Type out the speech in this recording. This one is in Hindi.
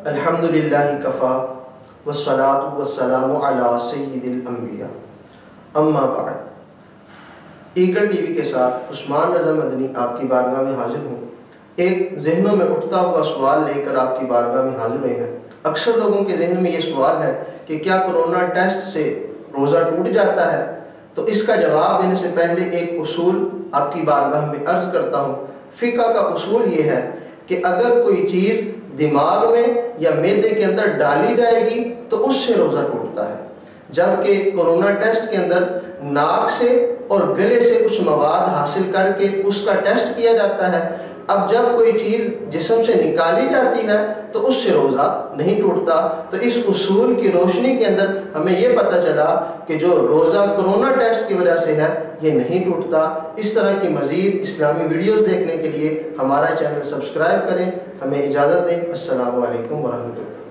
अल्हम्दुलिल्लाहि कफ़ा वस्सलातु वस्सलामु अला सय्यिदिल अंबिया अम्मा बाद। ईगल टीवी के साथ उस्मान रज़ा मदनी आपकी बारगाह में हाजिर हूँ। एक जहनों में उठता हुआ सवाल लेकर आपकी बारगाह में हाजिर हुए हैं। अक्सर लोगों के जहन में ये सवाल है कि क्या कोरोना टेस्ट से रोज़ा टूट जाता है। तो इसका जवाब देने से पहले एक उसूल आपकी बारगाह में अर्ज करता हूँ। फ़िक़्ह का उसूल ये है कि अगर कोई चीज़ दिमाग में या मैदे के अंदर डाली जाएगी तो उससे रोज़ा टूटता है, जबकि कोरोना टेस्ट के अंदर नाक से और गले से कुछ मवाद हासिल करके उसका टेस्ट किया जाता है। अब जब कोई चीज़ जिस्म से निकाली जाती है तो उससे रोज़ा नहीं टूटता। तो इस उसूल की रोशनी के अंदर हमें ये पता चला कि जो रोज़ा कोरोना टेस्ट की वजह से है ये नहीं टूटता। इस तरह की मज़ीद इस्लामी वीडियोज़ देखने के लिए हमारा चैनल सब्सक्राइब करें। हमें इजाज़त दें। अस्सलामु अलैकुम वरहमतुल्लाह।